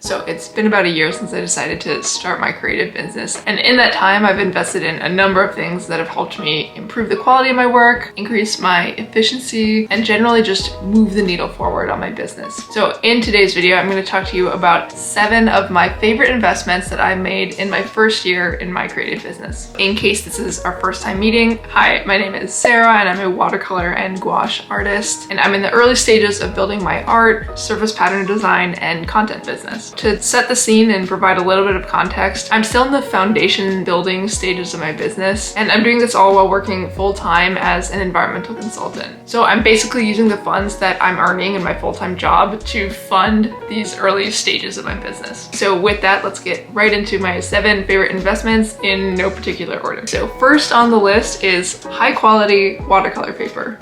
So it's been about a year since I decided to start my creative business. And in that time, I've invested in a number of things that have helped me improve the quality of my work, increase my efficiency, and generally just move the needle forward on my business. So in today's video, I'm going to talk to you about 7 of my favorite investments that I made in my first year in my creative business. In case this is our first time meeting, hi, my name is Sarah and I'm a watercolor and gouache artist, and I'm in the early stages of building my art, surface pattern design, and content business. To set the scene and provide a little bit of context, I'm still in the foundation building stages of my business, and I'm doing this all while working full-time as an environmental consultant. So I'm basically using the funds that I'm earning in my full-time job to fund these early stages of my business. So with that, let's get right into my 7 favorite investments in no particular order. So first on the list is high quality watercolor paper.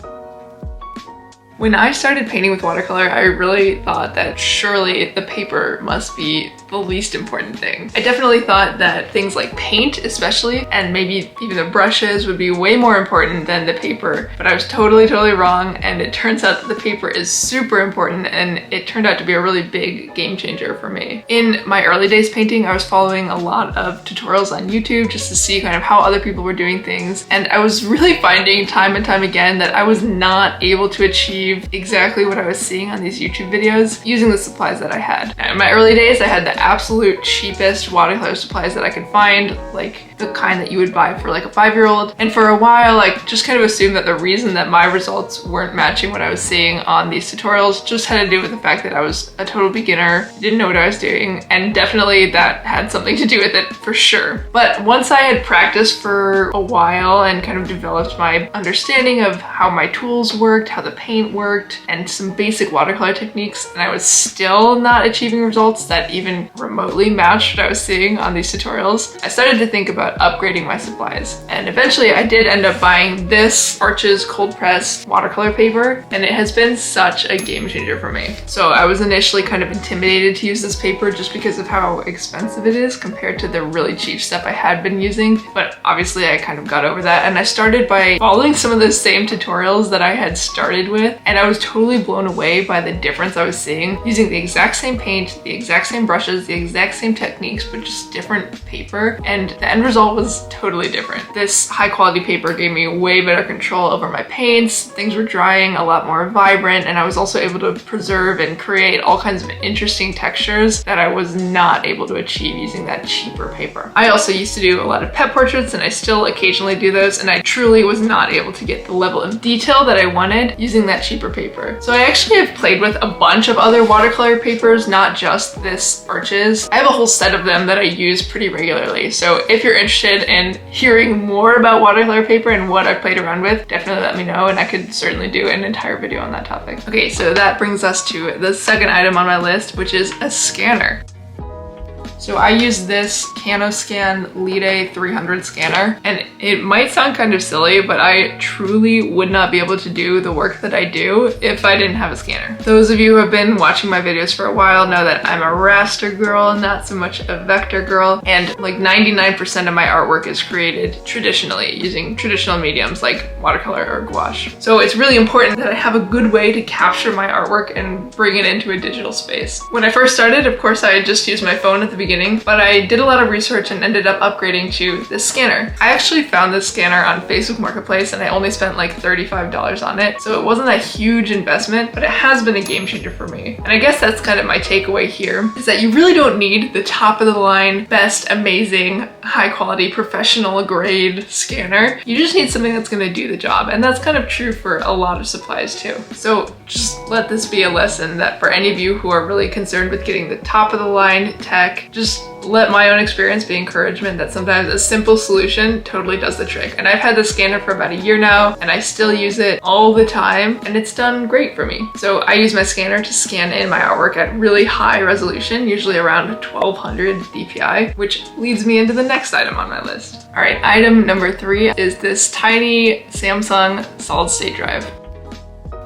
When I started painting with watercolor, I really thought that surely the paper must be the least important thing. I definitely thought that things like paint especially, and maybe even the brushes, would be way more important than the paper, but I was totally wrong, and it turns out that the paper is super important, and it turned out to be a really big game changer for me. In my early days painting, I was following a lot of tutorials on YouTube just to see kind of how other people were doing things, and I was really finding time and time again that I was not able to achieve exactly what I was seeing on these YouTube videos using the supplies that I had. Now, in my early days, I had the absolute cheapest watercolor supplies that I could find, like the kind that you would buy for like a 5-year-old. And for a while, I just kind of assumed that the reason that my results weren't matching what I was seeing on these tutorials just had to do with the fact that I was a total beginner, didn't know what I was doing, and definitely that had something to do with it for sure. But once I had practiced for a while and kind of developed my understanding of how my tools worked, how the paint worked, and some basic watercolor techniques, and I was still not achieving results that even remotely matched what I was seeing on these tutorials, I started to think about upgrading my supplies. And eventually I did end up buying this Arches cold press watercolor paper, and it has been such a game changer for me. So I was initially kind of intimidated to use this paper just because of how expensive it is compared to the really cheap stuff I had been using, but obviously I kind of got over that, and I started by following some of the same tutorials that I had started with, and I was totally blown away by the difference I was seeing using the exact same paint, the exact same brushes, the exact same techniques, but just different paper, and the end result was totally different. This high quality paper gave me way better control over my paints, things were drying a lot more vibrant, and I was also able to preserve and create all kinds of interesting textures that I was not able to achieve using that cheaper paper. I also used to do a lot of pet portraits, and I still occasionally do those, and I truly was not able to get the level of detail that I wanted using that cheaper paper. So I actually have played with a bunch of other watercolor papers, not just this Arches. I have a whole set of them that I use pretty regularly, so if you're interested in hearing more about watercolor paper and what I've played around with, definitely let me know, and I could certainly do an entire video on that topic. Okay, so that brings us to the second item on my list, which is a scanner. So I use this CanoScan Lite 300 scanner, and it might sound kind of silly, but I truly would not be able to do the work that I do if I didn't have a scanner. Those of you who have been watching my videos for a while know that I'm a raster girl, not so much a vector girl, and like 99% of my artwork is created traditionally using traditional mediums like watercolor or gouache. So it's really important that I have a good way to capture my artwork and bring it into a digital space. When I first started, of course, I just used my phone at the beginning, but I did a lot of research and ended up upgrading to this scanner. I actually found this scanner on Facebook Marketplace, and I only spent like $35 on it, so it wasn't a huge investment, but it has been a game changer for me. And I guess that's kind of my takeaway here, is that you really don't need the top of the line, best, amazing, high quality, professional grade scanner. You just need something that's gonna do the job, and that's kind of true for a lot of supplies too. So just let this be a lesson that for any of you who are really concerned with getting the top of the line tech, just let my own experience be encouragement that sometimes a simple solution totally does the trick. And I've had this scanner for about a year now, and I still use it all the time, and it's done great for me. So I use my scanner to scan in my artwork at really high resolution, usually around 1200 dpi, which leads me into the next item on my list. All right, item number 3 is this tiny Samsung solid state drive.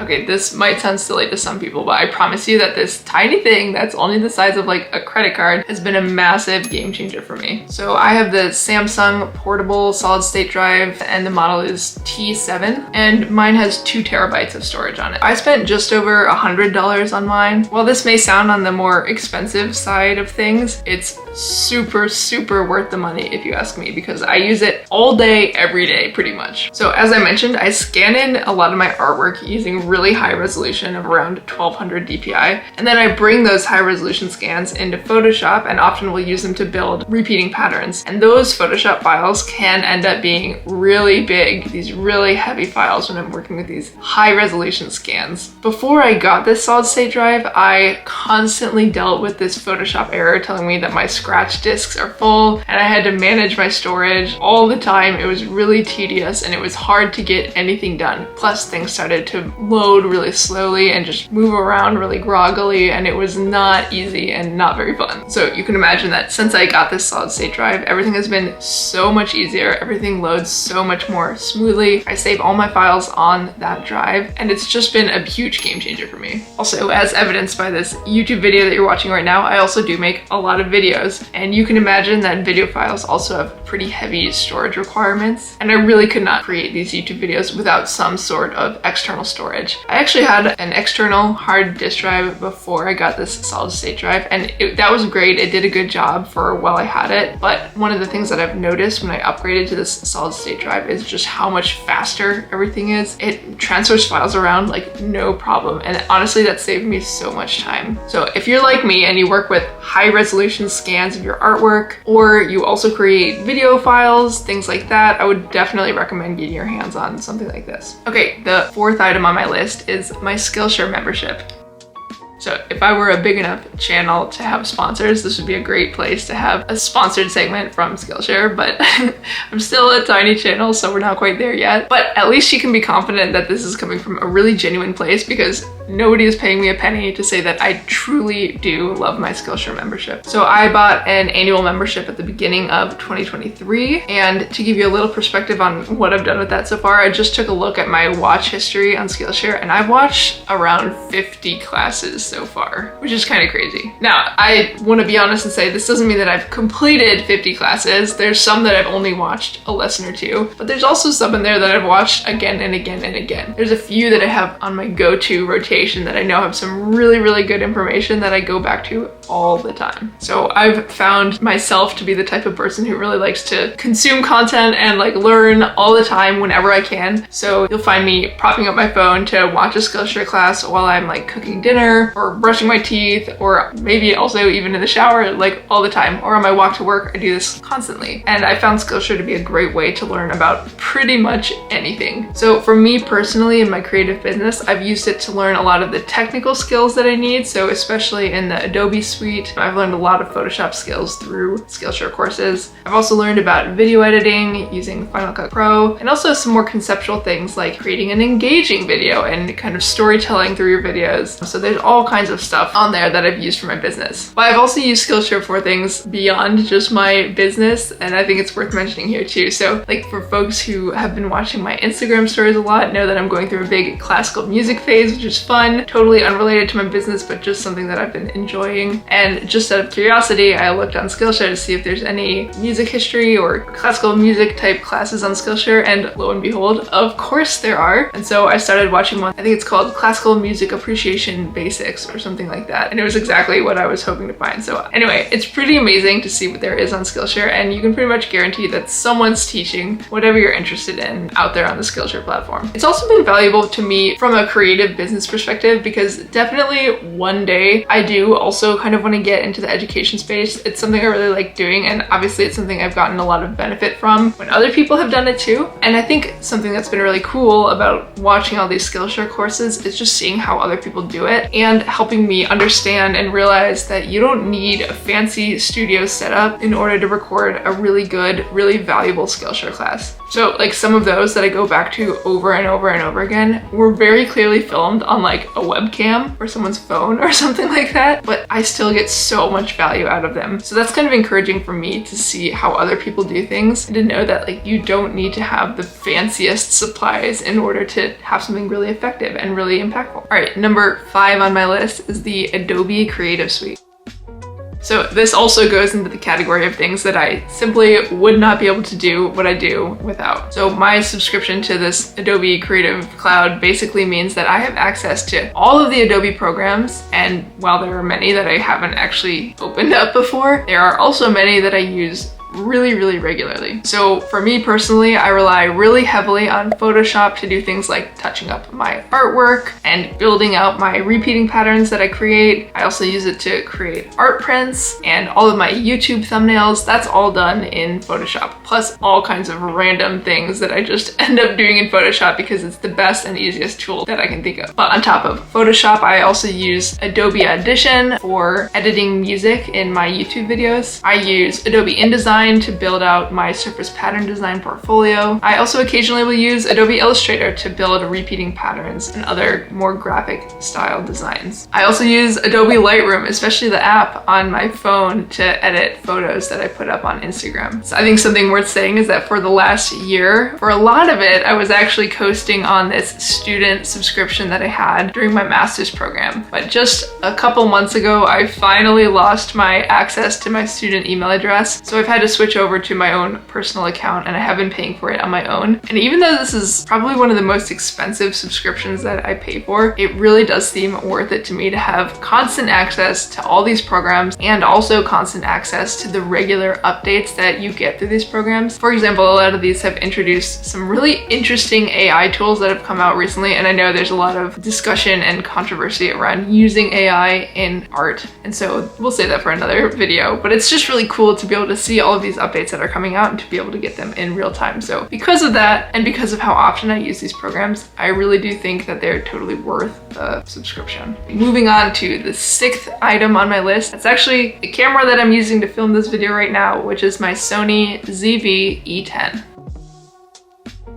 Okay, this might sound silly to some people, but I promise you that this tiny thing that's only the size of like a credit card has been a massive game changer for me. So I have the Samsung portable solid state drive and the model is T7 and mine has 2 terabytes of storage on it. I spent just over $100 on mine. While this may sound on the more expensive side of things, it's super worth the money if you ask me, because I use it all day, every day, pretty much. So as I mentioned, I scan in a lot of my artwork using really high resolution of around 1200 DPI. And then I bring those high resolution scans into Photoshop and often will use them to build repeating patterns. And those Photoshop files can end up being really big, these really heavy files when I'm working with these high resolution scans. Before I got this solid state drive, I constantly dealt with this Photoshop error telling me that my scratch disks are full and I had to manage my storage all the time. It was really tedious and it was hard to get anything done. Plus things started to load really slowly and just move around really groggily, and it was not easy and not very fun. So you can imagine that since I got this solid state drive, everything has been so much easier. Everything loads so much more smoothly. I save all my files on that drive and it's just been a huge game changer for me. Also, as evidenced by this YouTube video that you're watching right now, I also do make a lot of videos, and you can imagine that video files also have pretty heavy storage requirements, and I really could not create these YouTube videos without some sort of external storage. I actually had an external hard disk drive before I got this solid state drive, and that was great. It did a good job for while I had it, but one of the things that I've noticed when I upgraded to this solid state drive is just how much faster everything is. It transfers files around like no problem, and honestly that saved me so much time. So if you're like me and you work with high resolution scans of your artwork, or you also create video files, things like that, I would definitely recommend getting your hands on something like this. Okay, the 4th item on my list is my Skillshare membership. So if I were a big enough channel to have sponsors, this would be a great place to have a sponsored segment from Skillshare, but I'm still a tiny channel, so we're not quite there yet. But at least you can be confident that this is coming from a really genuine place, because nobody is paying me a penny to say that I truly do love my Skillshare membership. So I bought an annual membership at the beginning of 2023, and to give you a little perspective on what I've done with that so far, I just took a look at my watch history on Skillshare, and I've watched around 50 classes so far, which is kind of crazy. Now, I want to be honest and say this doesn't mean that I've completed 50 classes. There's some that I've only watched a lesson or two, but there's also some in there that I've watched again and again and again. There's a few that I have on my go-to rotation that I know have some really good information that I go back to all the time. So I've found myself to be the type of person who really likes to consume content and like learn all the time whenever I can. So you'll find me propping up my phone to watch a Skillshare class while I'm like cooking dinner or brushing my teeth, or maybe also even in the shower, like all the time, or on my walk to work. I do this constantly. And I found Skillshare to be a great way to learn about pretty much anything. So for me personally, in my creative business, I've used it to learn a lot of the technical skills that I need. So especially in the Adobe suite, I've learned a lot of Photoshop skills through Skillshare courses. I've also learned about video editing using Final Cut Pro, and also some more conceptual things like creating an engaging video and kind of storytelling through your videos. So there's all kinds of stuff on there that I've used for my business. But I've also used Skillshare for things beyond just my business, and I think it's worth mentioning here too. So like for folks who have been watching my Instagram stories a lot, know that I'm going through a big classical music phase, which is fun, totally unrelated to my business, but just something that I've been enjoying. And just out of curiosity, I looked on Skillshare to see if there's any music history or classical music type classes on Skillshare, and lo and behold, of course there are. And so I started watching one. I think it's called Classical Music Appreciation Basics or something like that. And it was exactly what I was hoping to find. So anyway, it's pretty amazing to see what there is on Skillshare, and you can pretty much guarantee that someone's teaching whatever you're interested in out there on the Skillshare platform. It's also been valuable to me from a creative business perspective, because definitely one day I do also kind of want to get into the education space. It's something I really like doing, and obviously it's something I've gotten a lot of benefit from when other people have done it too. And I think something that's been really cool about watching all these Skillshare courses is just seeing how other people do it and helping me understand and realize that you don't need a fancy studio setup in order to record a really good, really valuable Skillshare class. So like some of those that I go back to over and over and over again were very clearly filmed on like like a webcam or someone's phone or something like that, but I still get so much value out of them. So that's kind of encouraging for me to see how other people do things and to know that like you don't need to have the fanciest supplies in order to have something really effective and really impactful. All right, number 5 on my list is the Adobe Creative Suite. So this also goes into the category of things that I simply would not be able to do what I do without. So my subscription to this Adobe Creative Cloud basically means that I have access to all of the Adobe programs, and while there are many that I haven't actually opened up before, there are also many that I use really regularly. So for me personally, I rely really heavily on Photoshop to do things like touching up my artwork and building out my repeating patterns that I create. I also use it to create art prints and all of my YouTube thumbnails. That's all done in Photoshop, plus all kinds of random things that I just end up doing in Photoshop because it's the best and easiest tool that I can think of. But on top of Photoshop, I also use Adobe Audition for editing music in my YouTube videos. I use Adobe InDesign to build out my surface pattern design portfolio. I also occasionally will use Adobe Illustrator to build repeating patterns and other more graphic style designs. I also use Adobe Lightroom, especially the app on my phone, to edit photos that I put up on Instagram. So I think something worth saying is that for the last year, for a lot of it, I was actually coasting on this student subscription that I had during my master's program. But just a couple months ago, I finally lost my access to my student email address. So I've had to switch over to my own personal account, and I have been paying for it on my own. And even though this is probably one of the most expensive subscriptions that I pay for, it really does seem worth it to me to have constant access to all these programs and also constant access to the regular updates that you get through these programs. For example, a lot of these have introduced some really interesting AI tools that have come out recently, and I know there's a lot of discussion and controversy around using AI in art, and so we'll save that for another video. But it's just really cool to be able to see all of these updates that are coming out and to be able to get them in real time. So because of that, and because of how often I use these programs, I really do think that they're totally worth the subscription. Moving on to the 6th item on my list. It's actually the camera that I'm using to film this video right now, which is my Sony ZV-E10.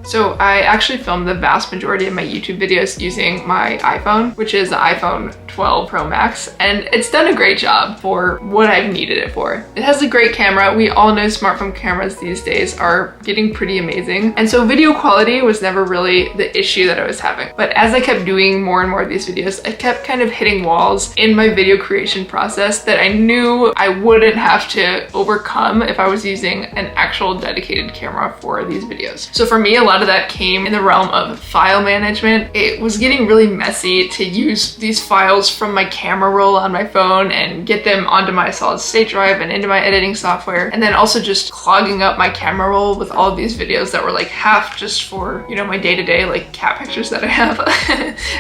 So I actually filmed the vast majority of my YouTube videos using my iPhone, which is the iPhone 12 Pro Max, and it's done a great job for what I've needed it for. It has a great camera. We all know smartphone cameras these days are getting pretty amazing, and so video quality was never really the issue that I was having. But as I kept doing more and more of these videos, I kept kind of hitting walls in my video creation process that I knew I wouldn't have to overcome if I was using an actual dedicated camera for these videos. So for me, a lot of that came in the realm of file management. It was getting really messy to use these files from my camera roll on my phone and get them onto my solid state drive and into my editing software, and then also just clogging up my camera roll with all of these videos that were like half just for, you know, my day-to-day like cat pictures that I have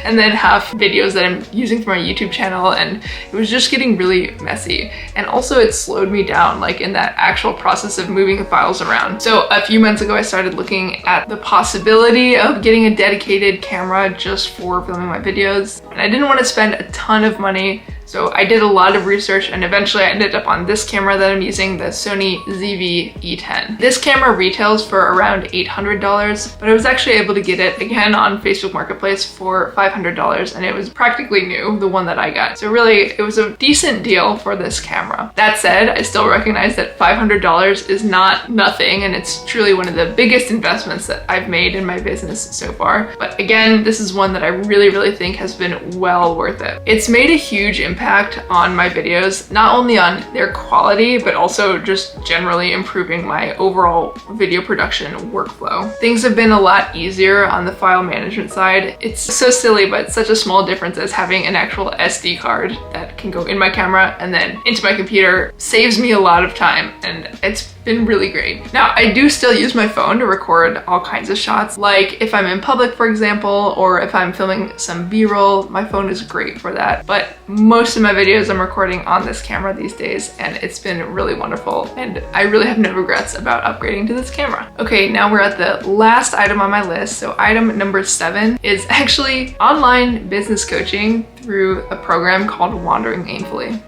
and then half videos that I'm using for my YouTube channel, and it was just getting really messy. And also it slowed me down like in that actual process of moving the files around. So a few months ago I started looking at the possibility of getting a dedicated camera just for filming my videos, and I didn't want to spend a ton of money. So I did a lot of research, and eventually I ended up on this camera that I'm using, the Sony ZV-E10. This camera retails for around $800, but I was actually able to get it again on Facebook Marketplace for $500, and it was practically new, the one that I got. So really, it was a decent deal for this camera. That said, I still recognize that $500 is not nothing, and it's truly one of the biggest investments that I've made in my business so far. But again, this is one that I really think has been well worth it. It's made a huge impact on my videos, not only on their quality, but also just generally improving my overall video production workflow. Things have been a lot easier on the file management side. It's so silly, but such a small difference as having an actual SD card that can go in my camera and then into my computer saves me a lot of time, and it's been really great. Now, I do still use my phone to record all kinds of shots, like if I'm in public, for example, or if I'm filming some B-roll, my phone is great for that. But most of my videos I'm recording on this camera these days, and it's been really wonderful, and I really have no regrets about upgrading to this camera. Okay, now we're at the last item on my list. So item number 7 is actually online business coaching through a program called Wandering Aimfully.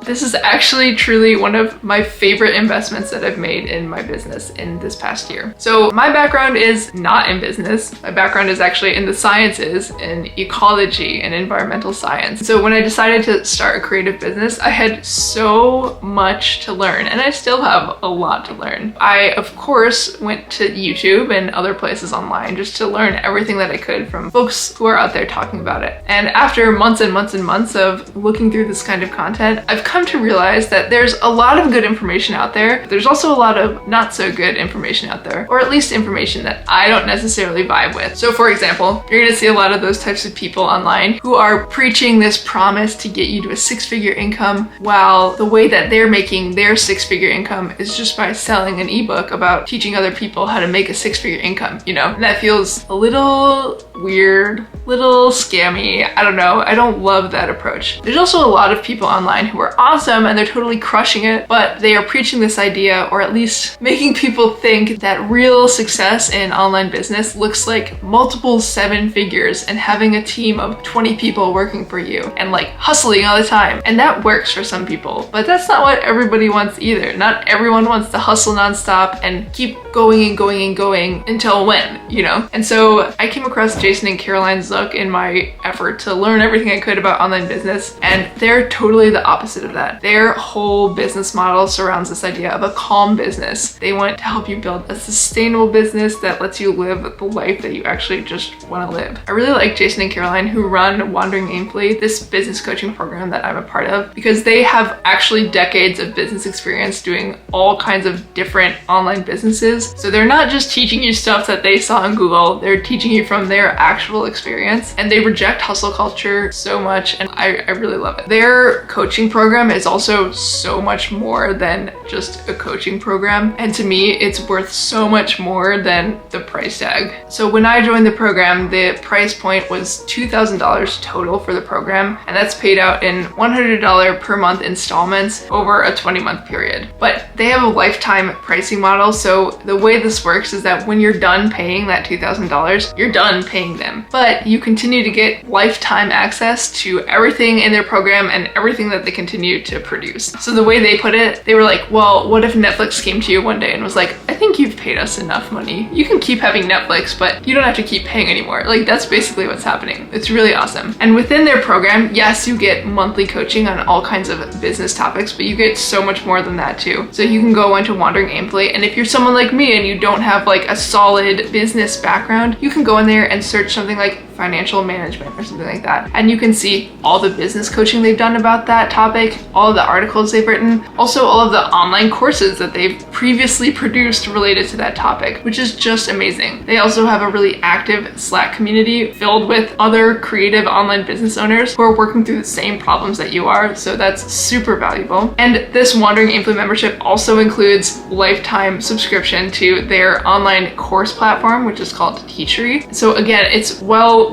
This is actually truly one of my favorite investments that I've made in my business in this past year. So my background is not in business. My background is actually in the sciences, in ecology and environmental science. So when I decided to start a creative business, I had so much to learn, and I still have a lot to learn. I, of course, went to YouTube and other places online just to learn everything that I could from folks who are out there talking about it. And after months and months and months of looking through this kind of content, I've come to realize that there's a lot of good information out there. There's also a lot of not so good information out there, or at least information that I don't necessarily vibe with. So for example, you're gonna see a lot of those types of people online who are preaching this promise to get you to a six-figure income, while the way that they're making their six-figure income is just by selling an ebook about teaching other people how to make a six-figure income, you know? And that feels a little weird, little scammy. I don't know. I don't love that approach. There's also a lot of people online who are awesome and they're totally crushing it, but they are preaching this idea, or at least making people think that real success in online business looks like multiple seven figures and having a team of 20 people working for you and like hustling all the time. And that works for some people, but that's not what everybody wants either. Not everyone wants to hustle nonstop and keep going and going and going until when, you know? And so I came across Jason and Caroline's look in my effort to learn everything I could about online business, and they're totally the opposite of that. Their whole business model surrounds this idea of a calm business. They want to help you build a sustainable business that lets you live the life that you actually just want to live. I really like Jason and Caroline, who run Wandering Aimfully, this business coaching program that I'm a part of, because they have actually decades of business experience doing all kinds of different online businesses. So they're not just teaching you stuff that they saw on Google, they're teaching you from their actual experience, and they reject hustle culture so much, and I really love it. Their coaching program is also so much more than just a coaching program, and to me it's worth so much more than the price tag. So when I joined the program, the price point was $2,000 total for the program, and that's paid out in $100 per month installments over a 20-month period. But they have a lifetime pricing model, so the way this works is that when you're done paying that $2,000, you're done paying them. But you continue to get lifetime access to everything in their program and everything that they continue to produce. So the way they put it, they were like, well, what if Netflix came to you one day and was like, I think you've paid us enough money. You can keep having Netflix, but you don't have to keep paying anymore. Like, that's basically what's happening. It's really awesome. And within their program, yes, you get monthly coaching on all kinds of business topics, but you get so much more than that too. So you can go into Wandering Aimfully, and if you're someone like me and you don't have like a solid business background, you can go in there and search something like financial management or something like that, and you can see all the business coaching they've done about that topic, all of the articles they've written, also all of the online courses that they've previously produced related to that topic, which is just amazing. They also have a really active Slack community filled with other creative online business owners who are working through the same problems that you are, so that's super valuable. And this Wandering Aimfully membership also includes lifetime subscription to their online course platform, which is called Teachery. So again, it's well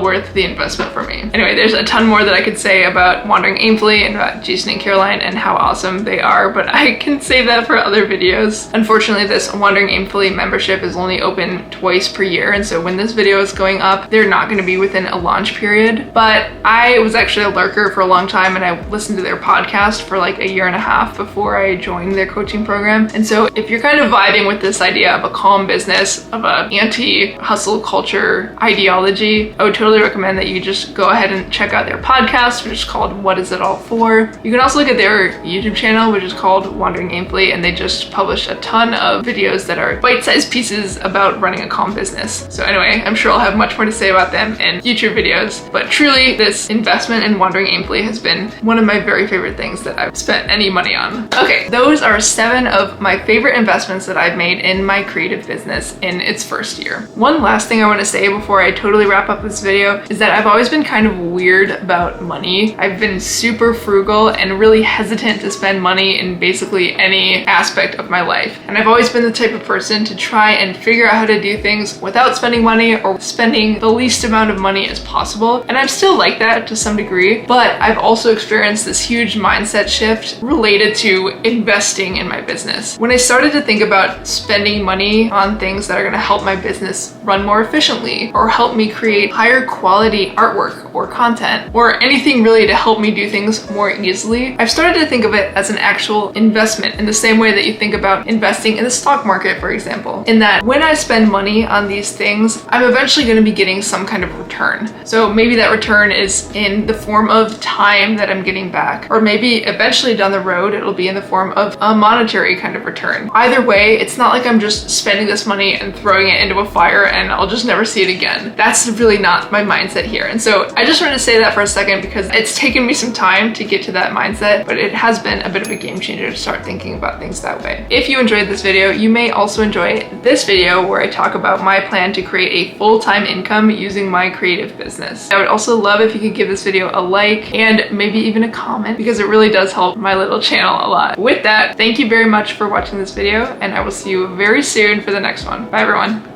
worth the investment for me. Anyway, there's a ton more that I could say about Wandering Aimfully and about Jason and Caroline and how awesome they are, but I can save that for other videos. Unfortunately, this Wandering Aimfully membership is only open twice per year, and so when this video is going up, they're not going to be within a launch period. But I was actually a lurker for a long time, and I listened to their podcast for like a year and a half before I joined their coaching program. And so if you're kind of vibing with this idea of a calm business, of a anti-hustle culture ideology, I would totally recommend that you just go ahead and check out their podcast, which is called What Is It All For? You can also look at their YouTube channel, which is called Wandering Aimfully, and they just published a ton of videos that are bite-sized pieces about running a calm business. So anyway, I'm sure I'll have much more to say about them in future videos, but truly this investment in Wandering Aimfully has been one of my very favorite things that I've spent any money on. Okay, those are 7 of my favorite investments that I've made in my creative business in its first year. One last thing I want to say before I totally wrap up this video is that I've always been kind of weird about money. I've been super frugal and really hesitant to spend money in basically any aspect of my life. And I've always been the type of person to try and figure out how to do things without spending money or spending the least amount of money as possible. And I'm still like that to some degree, but I've also experienced this huge mindset shift related to investing in my business. When I started to think about spending money on things that are going to help my business run more efficiently or help me create create higher quality artwork or content or anything really to help me do things more easily, I've started to think of it as an actual investment in the same way that you think about investing in the stock market, for example. In that when I spend money on these things, I'm eventually going to be getting some kind of return. So maybe that return is in the form of time that I'm getting back, or maybe eventually down the road it'll be in the form of a monetary kind of return. Either way, it's not like I'm just spending this money and throwing it into a fire and I'll just never see it again. That's really not my mindset here. And so I just wanted to say that for a second because it's taken me some time to get to that mindset, but it has been a bit of a game changer to start thinking about things that way. If you enjoyed this video, you may also enjoy this video where I talk about my plan to create a full-time income using my creative business. I would also love if you could give this video a like and maybe even a comment because it really does help my little channel a lot. With that, thank you very much for watching this video and I will see you very soon for the next one. Bye everyone.